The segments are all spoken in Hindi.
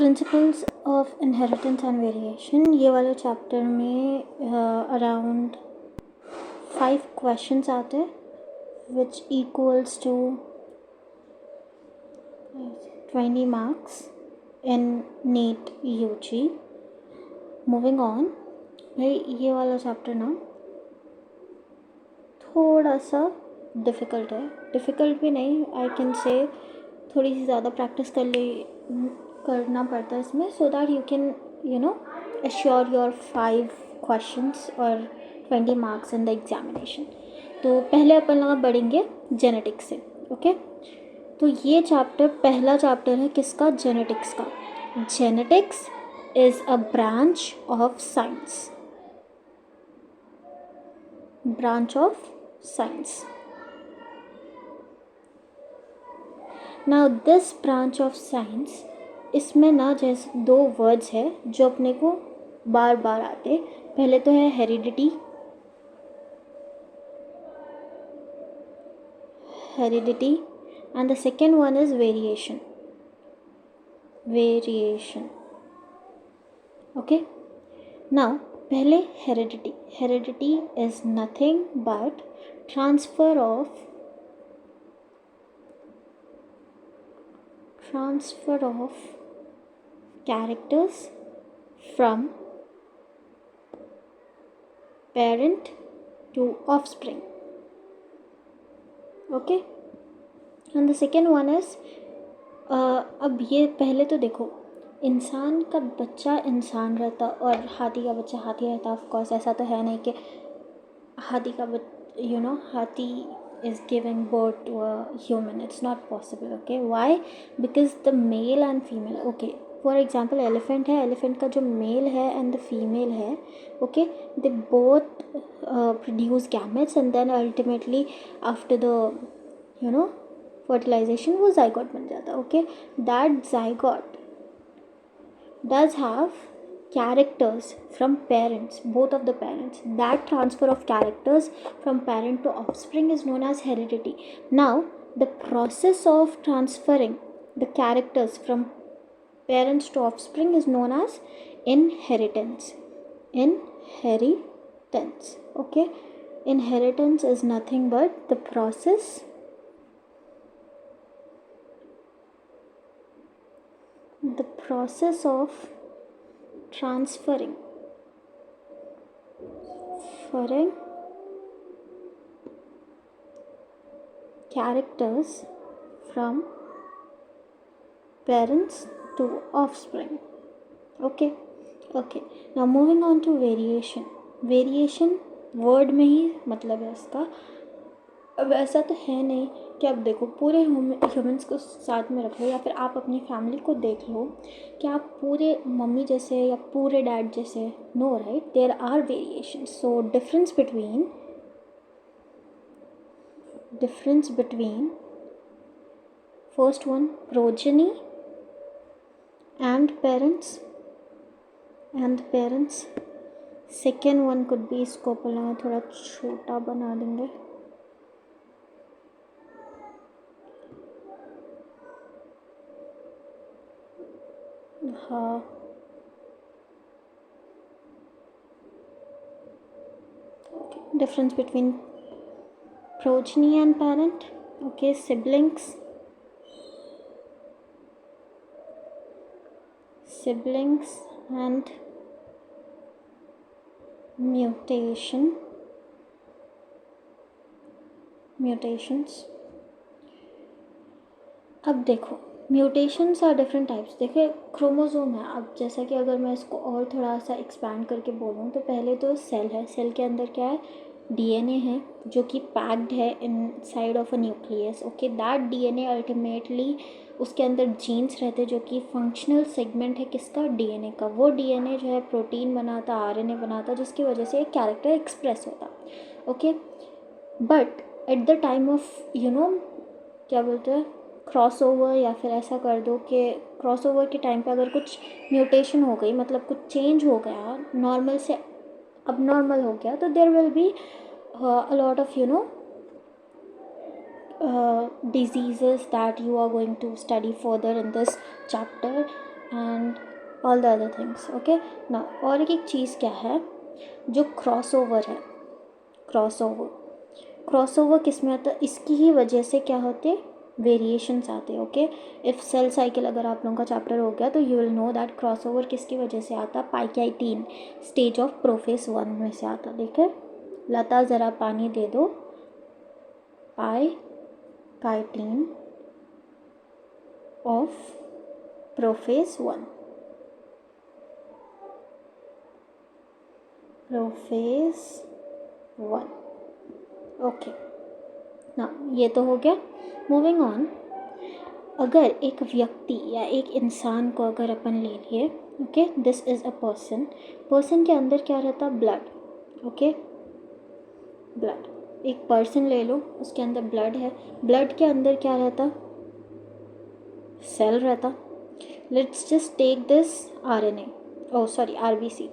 Principles of inheritance and variation, ये वाले चैप्टर में अराउंड 5 क्वेश्चंस आते हैं which equals to 20 marks in NEET UG. Moving on, भाई ये वाला चैप्टर ना थोड़ा सा डिफ़िकल्ट है, डिफ़िकल्ट भी नहीं, आई कैन से थोड़ी सी ज़्यादा प्रैक्टिस करना पड़ता है इसमें, so that you can assure your 5 questions और 20 मार्क्स इन द एग्जामिनेशन। तो पहले अपन लोग बढ़ेंगे जेनेटिक्स से। ओके, तो ये चैप्टर पहला चैप्टर है किसका? जेनेटिक्स का। Genetics is a branch of science, branch of science. Now this branch of science, इसमें ना जैसे 2 वर्ड्स है जो अपने को बार बार आते। पहले तो है heredity, and the second one is variation, okay. Now पहले heredity is nothing but transfer of characters from parent to offspring, okay, and the second one is अब ये पहले तो देखो, इंसान का बच्चा इंसान रहता और हाथी का बच्चा हाथी रहता। ऑफ कोर्स ऐसा तो है नहीं कि हाथी का हाथी is giving birth to a human. It's not possible. Okay, why? Because the male and female, okay, for example elephant है, elephant का जो male है and the female है, okay, they both produce gametes and then ultimately after the fertilization वो zygote बन जाता। okay, that zygote does have characters from parents, both of the parents. That transfer of characters from parent to offspring is known as heredity. Now the process of transferring the characters from parents to offspring is known as inheritance. Okay, inheritance is nothing but the process of transferring characters from parents to offspring. Okay, now moving on to variation word में ही मतलब है इसका। अब ऐसा तो है नहीं कि आप देखो पूरे ह्यूमंस को साथ में रख लो या फिर आप अपनी फैमिली को देख लो कि आप पूरे मम्मी जैसे या पूरे डैड जैसे। No, right, there are variation. So difference between first one progeny and parents. Second one could be, इसको अपन थोड़ा छोटा बना देंगे, हाँ, difference between progeny and parent. Okay, siblings and mutations। अब देखो म्यूटेशंस आर डिफरेंट टाइप्स। देखिए क्रोमोज़ोम है, अब जैसा कि अगर मैं इसको और थोड़ा सा एक्सपैंड करके बोलूँ तो पहले तो सेल है, सेल के अंदर क्या है? डीएनए है जो कि पैक्ड है inside of a nucleus. Okay, that DNA ultimately उसके अंदर जीन्स रहते जो कि फंक्शनल सेगमेंट है किसका? डीएनए का। वो डीएनए जो है प्रोटीन बनाता, आरएनए बनाता, जिसकी वजह से एक कैरेक्टर एक्सप्रेस होता। Okay, but at the time of क्या बोलते हैं, क्रॉसओवर, या फिर ऐसा कर दो कि क्रॉसओवर के टाइम पे अगर कुछ म्यूटेशन हो गई, मतलब कुछ चेंज हो गया, नॉर्मल से abnormal हो गया, तो there will be a lot of diseases that you are going to study further in this chapter, and all the other things. Okay, now और एक चीज़ क्या है जो क्रॉसओवर है, क्रॉसओवर किस में आता है, इसकी ही वजह से क्या होते वेरिएशंस आते हैं. ओके, इफ़ सेल साइकिल अगर आप लोगों का चैप्टर हो गया तो you will know that crossover किसकी वजह से आता, पाइकाइटीन स्टेज ऑफ प्रोफेस 1 में से आता. देखिए लता ज़रा पानी दे दो, पाइकाइटीन ऑफ प्रोफेस 1, प्रोफेस 1. ओके, ना ये तो हो गया. मूविंग ऑन, अगर एक व्यक्ति या एक इंसान को अगर अपन ले लिए, okay, this is a person के अंदर क्या रहता, ब्लड. ओके, ब्लड, एक पर्सन ले लो, उसके अंदर ब्लड है, ब्लड के अंदर क्या रहता, सेल रहता. Let's just take this RNA, oh sorry RBC.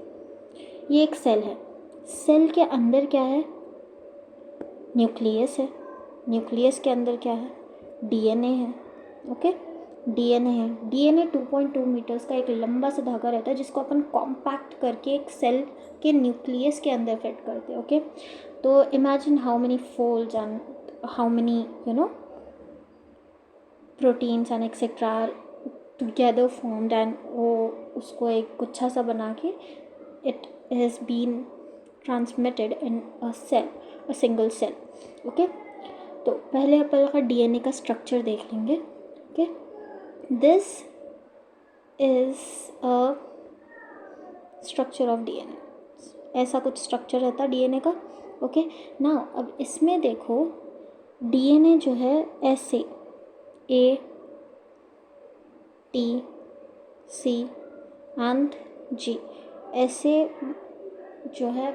ये एक सेल है, सेल के अंदर क्या है, न्यूक्लियस है, न्यूक्लियस के अंदर क्या है, DNA है. ओके, DNA है. DNA 2.2 मीटर्स का एक लंबा सा धागा रहता है जिसको अपन कॉम्पैक्ट करके एक सेल के न्यूक्लियस के अंदर फिट करते हैं. ओके, तो imagine how many folds and how many proteins and etcetera are together formed, and वो उसको एक गुच्छा सा बना के it has been transmitted in a cell, a single cell. Okay, तो पहले अपन का DNA का स्ट्रक्चर देख लेंगे. Okay, this is a structure of DNA. ऐसा कुछ स्ट्रक्चर रहता है DNA का. ओके, नाउ अब इसमें देखो DNA जो है ऐसे A, T, C and G ऐसे जो है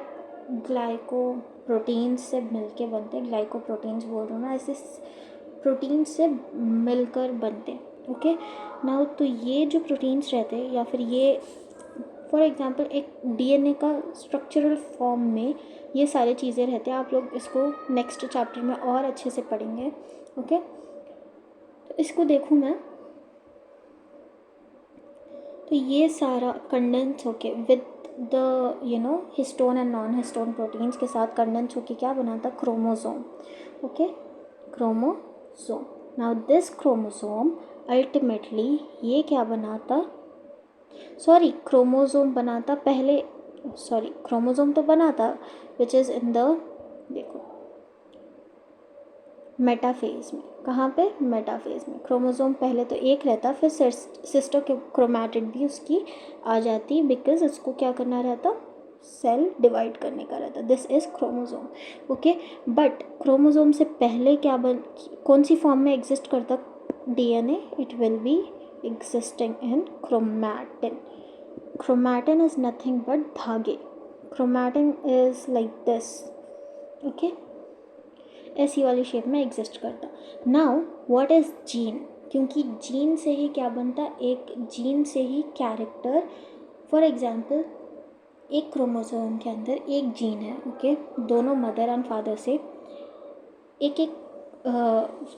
ग्लाइकोप्रोटीन्स से मिलके बनते हैं. ग्लाइकोप्रोटीन्स बोल रहा हूँ ना, ऐसे प्रोटीन्स से मिलकर बनते हैं. ओके, नाउ तो ये जो प्रोटीन्स रहते हैं या फिर ये फॉर एग्जांपल एक DNA का स्ट्रक्चरल फॉर्म में ये सारी चीज़ें रहते हैं. आप लोग इसको नेक्स्ट चैप्टर में और अच्छे से पढ़ेंगे. ओके, तो इसको देखूँ मैं, तो ये सारा कंडेंस होके with the histone and non histone proteins के साथ कंडेंस होके क्या बनाता, chromosome. Okay, chromosome. Now this chromosome ultimately ये क्या बनाता, सॉरी क्रोमोसोम बनाता पहले, सॉरी क्रोमोसोम तो बनाता विच इज़ इन द, देखो मेटाफेज में. कहाँ पे, मेटाफेज में. क्रोमोसोम पहले तो एक रहता, फिर सिस्टर के क्रोमैटिड भी उसकी आ जाती, बिकॉज उसको क्या करना रहता, सेल डिवाइड करने का रहता. This is chromosome. Okay, but chromosome से पहले क्या कौन सी फॉर्म में एग्जिस्ट करता DNA, it will be existing in chromatin. Chromatin is nothing but धागे. Chromatin is like this. Okay, ऐसी वाली शेप में एग्जिस्ट करता. नाउ व्हाट इज़ जीन, क्योंकि जीन से ही क्या बनता, एक जीन से ही कैरेक्टर. फॉर एग्जांपल एक क्रोमोसोम के अंदर एक जीन है. ओके, दोनों मदर एंड फादर से एक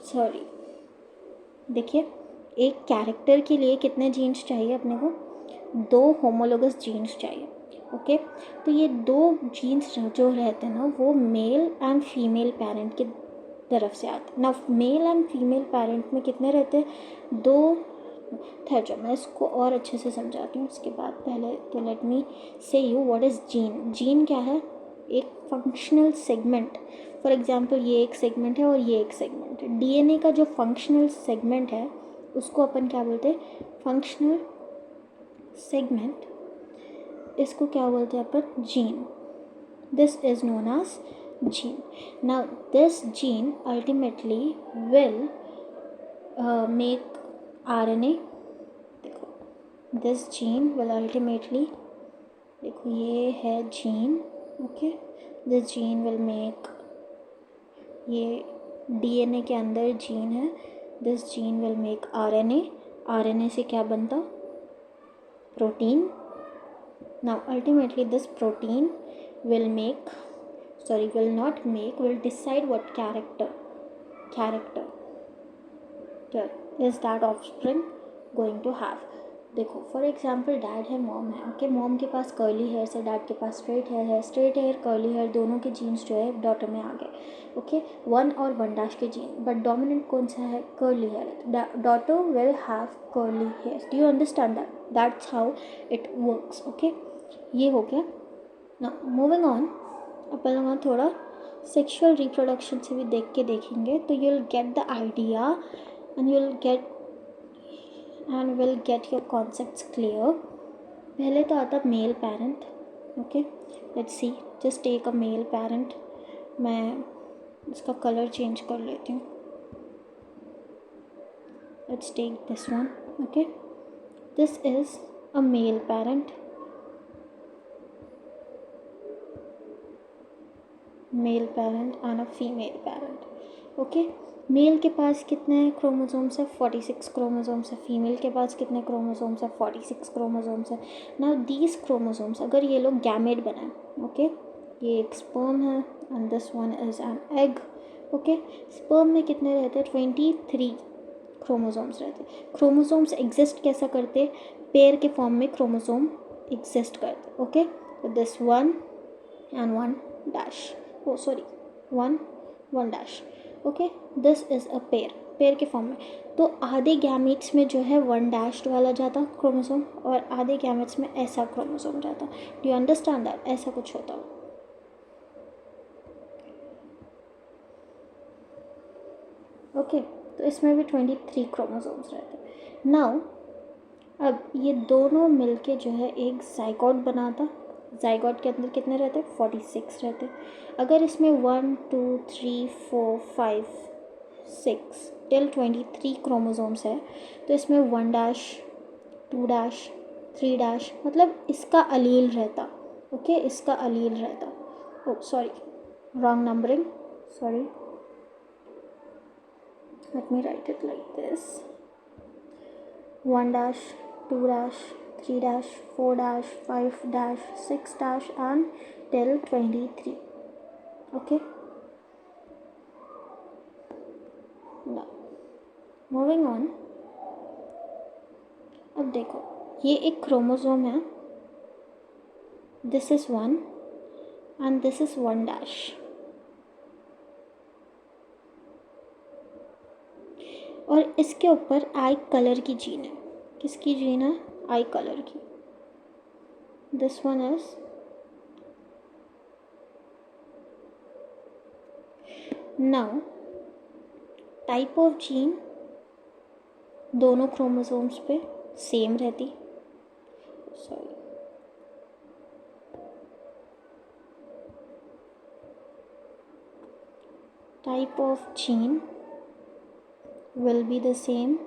सॉरी देखिए, एक कैरेक्टर के लिए कितने जीन्स चाहिए अपने को, 2 होमोलोगस जीन्स चाहिए. ओके, तो ये 2 जीन्स जो रहते हैं ना वो मेल एंड फीमेल पेरेंट की तरफ से आते. ना मेल एंड फीमेल पेरेंट में कितने रहते हैं, 2. ठहर मैं इसको और अच्छे से समझाती हूँ उसके बाद. पहले तो लेट मी से you what is gene. Gene क्या है, एक फंक्शनल सेगमेंट. फॉर एग्जांपल ये एक सेगमेंट है और ये एक सेगमेंट है. DNA का जो फंक्शनल सेगमेंट है उसको अपन क्या बोलते हैं, फंक्शनल सेगमेंट. इसको क्या बोलते हैं अपन, gene. This is known as gene. Now this gene ultimately will make RNA. देखो this gene will ultimately, देखो ये है gene. Okay, this gene will make, ये DNA के अंदर जीन है. this gene will make RNA. RNA से क्या बनता, protein. Now ultimately this protein will make, sorry will not make, will decide what character is that offspring going to have. देखो फॉर एग्जांपल डैड है, मॉम है, ओके। मॉम के पास कर्ली हेयर है, डैड के पास स्ट्रेट हेयर है। स्ट्रेट हेयर कर्ली हेयर दोनों के जीन्स जो है डॉटर में आ गए, ओके। 1 और 1 डैश के जीन, बट डोमिनेंट कौन सा है? Curly hair. Daughter will have curly hair. Do you understand that? That's how it works, okay. ये हो गया ना। मूविंग ऑन, अपन लोग थोड़ा सेक्सुअल रिप्रोडक्शन से भी देख के देखेंगे तो you will get the idea and you will get your concepts clear. पहले तो आता male parent, okay. Let's see, just take a male parent. मैं इसका कलर चेंज कर लेती हूँ। Let's take this one, okay. This is a male parent, male parent and a female parent, okay. Male के पास कितने क्रोमोसोम्स है? 46 क्रोमोसोम्स है। फीमेल के पास कितने क्रोमोसोम्स है? 46 क्रोमोसोम्स है। नाउ दीज क्रोमोसोम्स, अगर ये लोग गैमेट बनाए, ओके, ये एक स्पर्म है and this one is an egg, okay. Sperm में कितने रहते हैं? 23 क्रोमोसोम्स रहते हैं। क्रोमोसोम्स एग्जिस्ट कैसा करते? पेयर के फॉर्म में क्रोमोसोम एग्जिस्ट करते, ओके। तो this one and 1 dash, oh sorry 1 dash, okay. This is a pair के फॉर्म में। तो आधे गैमेट्स में जो है 1 डैश्ड वाला जाता क्रोमोसोम और आधे गैमेट्स में ऐसा क्रोमोसोम जाता। Do you understand that? ऐसा कुछ होता, ओके। तो इसमें भी 23 क्रोमोसोम्स रहते। नाउ अब ये दोनों मिलके जो है एक जाइगोट बनाता। जाइगोट के अंदर कितने रहते? 46 रहते। अगर इसमें 1 2 3 4 5 6 टिल 23 क्रोमोसोम्स है तो इसमें 1 डैश 2 डैश 3 डैश, मतलब इसका अलील रहता, ओके। इसका अलील रहता। Oh sorry, wrong numbering, sorry, let me write it like this: 1 dash 2 dash 3 dash 4 dash 5 dash 6 dash and till 23, okay. Now moving on, अब देखो ये एक क्रोमोसोम है, this is 1 and this is 1 dash, और इसके ऊपर आई कलर की जीन है। किसकी जीन है? आई कलर की। This one is now type of gene दोनों क्रोमोसोम्स पे सेम रहती, sorry, type of gene will be the same,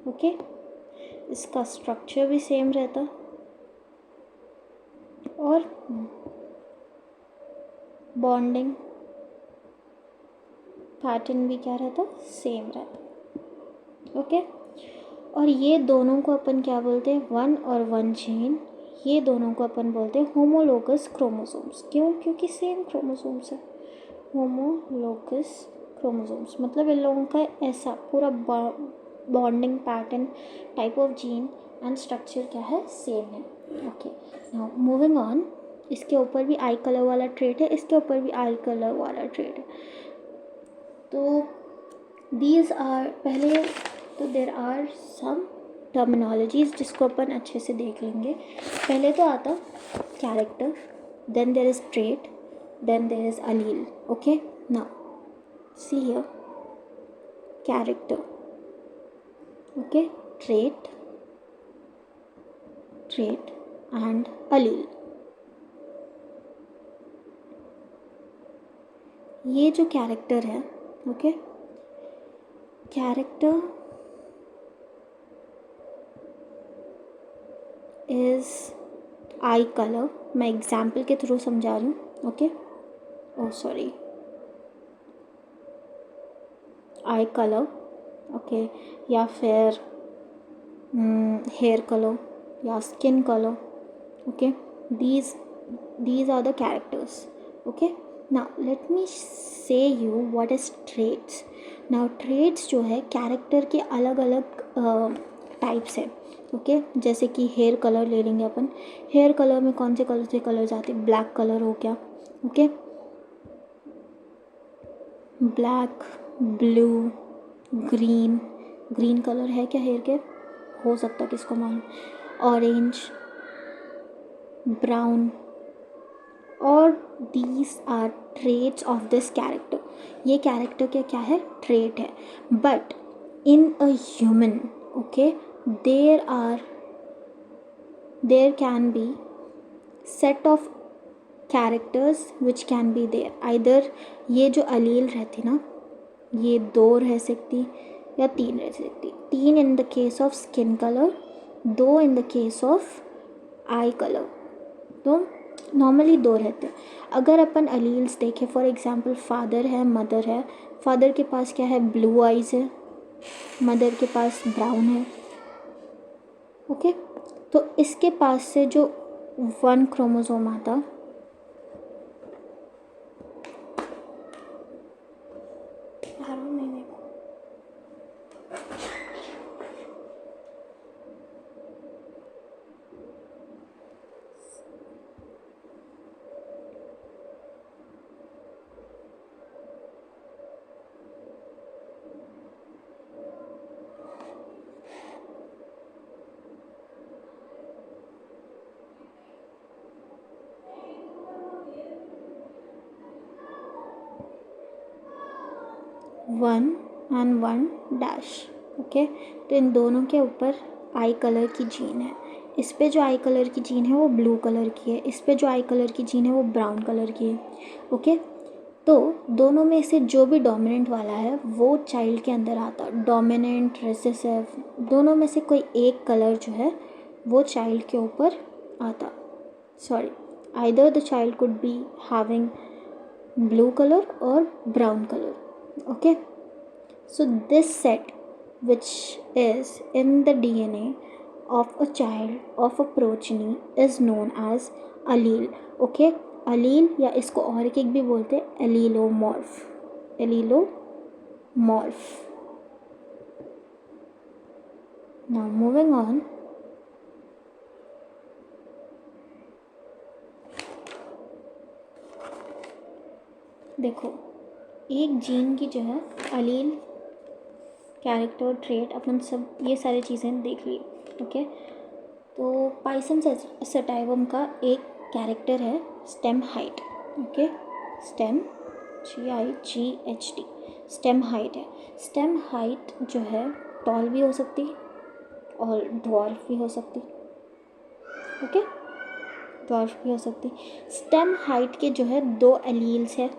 okay। इसका स्ट्रक्चर भी सेम रहता और बॉन्डिंग पैटर्न भी क्या रहता? सेम रहता, ओके। और ये दोनों को अपन क्या बोलते हैं? 1 और 1 जीन, ये दोनों को अपन बोलते हैं होमोलोगस क्रोमोसोम्स। क्यों? क्योंकि सेम क्रोमोसोम्स है। होमोलोगस क्रोमोसोम्स मतलब इन लोगों का ऐसा पूरा bonding pattern, type of gene and structure क्या है? सेम है, ओके। नाउ मूविंग ऑन, इसके ऊपर भी आई कलर वाला ट्रेट है, इसके ऊपर भी आई कलर वाला ट्रेट है। तो दीज आर पहले तो देर आर सम टर्मिनोलॉजीज जिसको अपन अच्छे से देख लेंगे। पहले तो आता character, then there is trait, then there is allele, okay. Now see here, character, okay, trait and allele। ये जो कैरेक्टर है, okay, character is I colour. मैं एग्जाम्पल के थ्रू समझा रही हूँ, ओके। ओ सॉरी, आई कलर, ओके, या फिर हेयर कलर या skin colour, okay. these are the characters, okay। now let me say you what is traits। now traits जो है कैरेक्टर के अलग अलग टाइप्स है, ओके। जैसे कि हेयर कलर ले लेंगे अपन, हेयर कलर में कौन से कलर आते हैं, ब्लैक कलर हो गया, okay, black, blue, green, green colour है क्या हेयर के, हो सकता है किसको मालूम, ऑरेंज, ब्राउन, और these are traits of this character. ये कैरेक्टर का क्या है, ट्रेट है। But in a human, okay, there can be set of characters which can be there either. ये जो अलील रहती ना, ये 2 रह सकती या 3 रह सकती, 3 in the case of skin colour, 2 in the case of I colour. तो नॉर्मली 2 रहते हैं। अगर अपन अलील्स देखें, फॉर एग्जांपल फादर है, मदर है, फादर के पास क्या है, ब्लू आइज़ है, मदर के पास ब्राउन है, ओके। तो इसके पास से जो 1 क्रोमोसोम आता, नहीं 1 एंड 1 डैश, ओके। तो इन दोनों के ऊपर आई कलर की जीन है। इस पे जो आई कलर की जीन है वो ब्लू कलर की है, इस पे जो आई कलर की जीन है वो ब्राउन कलर की है, ओके। तो दोनों में से जो भी डोमिनेंट वाला है वो चाइल्ड के अंदर आता, डोमिनेंट, रिसेसिव, दोनों में से कोई एक कलर जो है वो चाइल्ड के ऊपर आता। Sorry, either the child could be having blue color or brown color, okay. So this set which is in the DNA of a child of a progeny is known as allele, okay. allele या इसको और एक भी बोलते हैं एलीलोमॉर्फ, एलीलोमॉर्फ। now moving on, देखो एक जीन की जो है अलील, कैरेक्टर, ट्रेट, अपन सब ये सारी चीज़ें देख ली, ओके। तो पाइसम सटाइवम का एक कैरेक्टर है stem height, okay, stem, GIGHT, stem height है। स्टेम हाइट जो है टॉल भी हो सकती और ड्वार्फ भी हो सकती, ओके, ड्वार्फ भी हो सकती। स्टेम हाइट के जो है 2 एलील्स है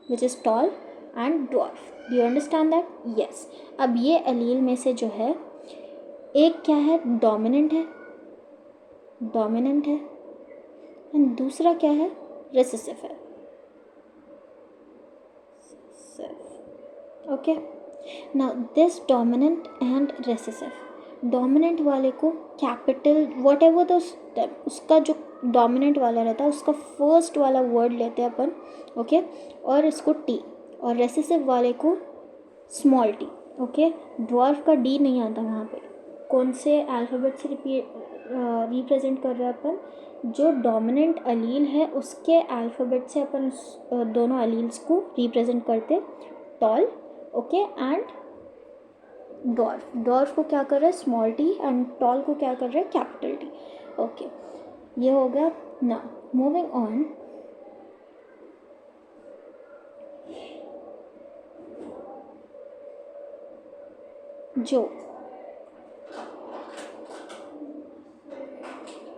which is tall and dwarf, do you understand that, yes. अब ये एलील में से जो है एक क्या है, डोमिनेंट है, एंड दूसरा क्या है, रिसेसिव है, okay. Now this dominant and recessive, dominant वाले को कैपिटल वट एवर द उसका जो डोमिनेंट वाला रहता है उसका फर्स्ट वाला वर्ड लेते हैं अपन, ओके, और इसको टी, और रेसेसिव वाले को स्मॉल टी, ओके। ड्वार्फ का डी नहीं आता वहाँ पे। कौन से अल्फ़ाबेट से रिप्रेजेंट कर रहे हैं अपन, जो डोमिनेंट अलील है उसके अल्फ़ाबेट से अपन दोनों अलील्स को रिप्रेजेंट करते, tall, okay, and dwarf. Dwarf को क्या कर रहा है, स्मॉल टी, एंड टॉल को क्या कर रहा है, कैपिटल टी, ओके। ये हो गया। नाउ मूविंग ऑन, जो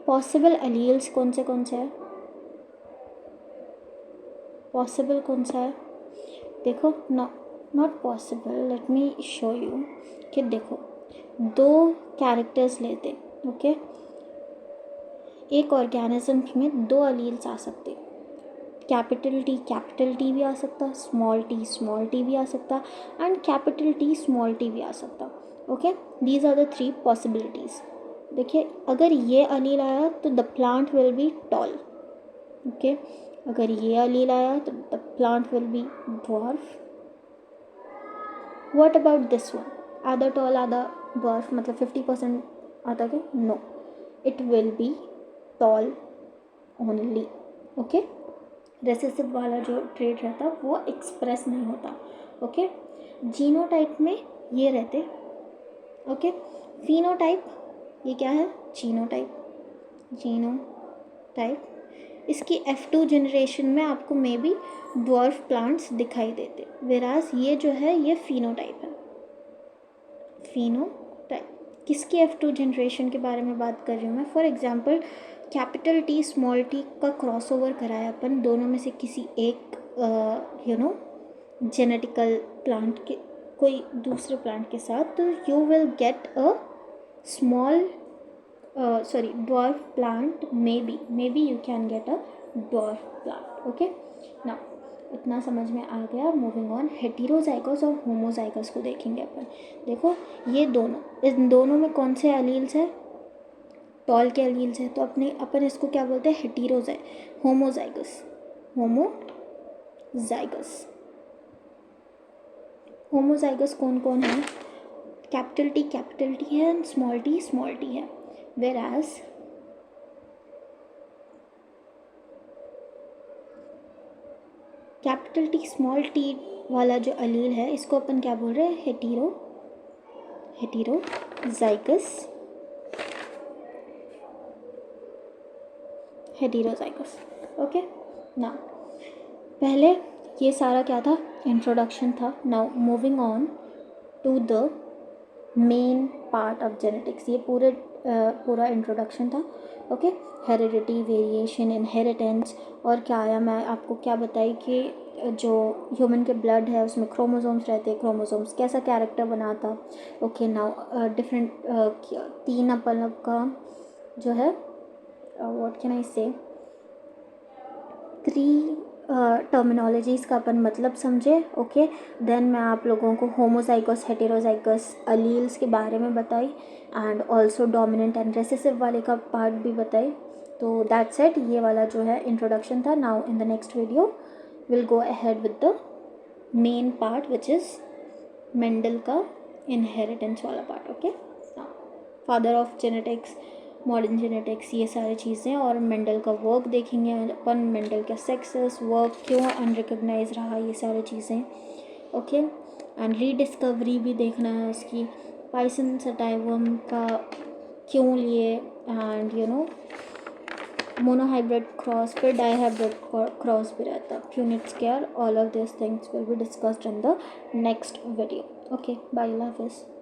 पॉसिबल एलील्स कौन से है, पॉसिबल कौन सा है, देखो, not possible, let me show you कि देखो 2 कैरेक्टर्स लेते, ओके। एक ऑर्गेनिज्म में 2 एलील्स आ सकते, कैपिटल टी भी आ सकता, स्मॉल टी भी आ सकता, and capital T small T भी आ सकता, okay. These are the 3 possibilities. देखिए, अगर ये अलील आया तो the plant will be tall, okay. अगर ये अलील आया तो the plant will be dwarf. What about this one, आधा टॉल आधा ड्वार्फ, मतलब 50% आता क्या? No, it will be tall only. Okay, recessive वाला जो ट्रेट रहता वो एक्सप्रेस नहीं होता। ओके, जीनोटाइप में ये रहते। ओके, फिनोटाइप ये क्या है? जीनोटाइप। जीनोटाइप इसकी F2 जनरेशन में आपको मे बी ड्वार्फ प्लांट्स दिखाई देते, वेराज ये जो है ये फिनोटाइप है। फिनोटाइप किसकी F2 जनरेशन के बारे में बात कर रही हूँ मैं? For example capital T small T का क्रॉसओवर कराया अपन दोनों में से किसी एक जेनेटिकल प्लांट के कोई दूसरे प्लांट के साथ, तो you will get a small dwarf plant, maybe you can get a dwarf plant. Okay, now इतना समझ में आ गया। मूविंग ऑन, हेटेरोजाइगस और होमोजाइगस को देखेंगे अपन। देखो ये दोनों, इन दोनों में कौन से एलील्स है? टॉल के एलील्स है, तो अपन इसको क्या बोलते हैं? होमोजाइगस। होमोजाइगस कौन कौन है? कैपिटल टी है एंड स्मॉल टी है। Whereas capital T small T वाला जो अलील है इसको अपन क्या बोल रहे हैं? हेटेरोजाइगस। ओके, ना पहले ये सारा क्या था? इंट्रोडक्शन था। Now moving on to the main part of genetics. ये पूरा इंट्रोडक्शन था। ओके, हेरिडिटी, वेरिएशन, इनहेरिटेंस, और क्या आया? मैं आपको क्या बताई कि जो ह्यूमन के ब्लड है उसमें क्रोमोसोम्स रहते हैं, क्रोमोसोम्स कैसा कैरेक्टर बनाता। ओके, नाउ डिफरेंट 3 अपन का जो है व्हाट कैन आई से 3 टर्मिनोलॉजीज़ का अपन मतलब समझे। ओके, देन मैं आप लोगों को होमोजाइगस हेटेरोजाइगस अलील्स के बारे में बताई and also dominant and recessive वाले का पार्ट भी बताई। तो दैट्स इट, ये वाला जो है इंट्रोडक्शन था। Now in the next video will go ahead with the main part which is Mendel का इनहेरिटेंस वाला part. Okay, father of genetics, modern genetics, ये सारी चीज़ें, और मेंडल का वर्क देखेंगे अपन, मेंडल का सक्सेस वर्क क्यों अनरिकग्नाइज रहा, ये सारी चीज़ें। ओके, एंड रीडिस्कवरी भी देखना है उसकी, पाइसन सटाइवम का क्यों लिए, एंड मोनोहाइब्रिड क्रॉस, फिर डाईहाइब्रिड क्रॉस भी रहता, Punnett square, all of this things will be discussed in the next video. Okay, bye, अल्लाह हाफिज़।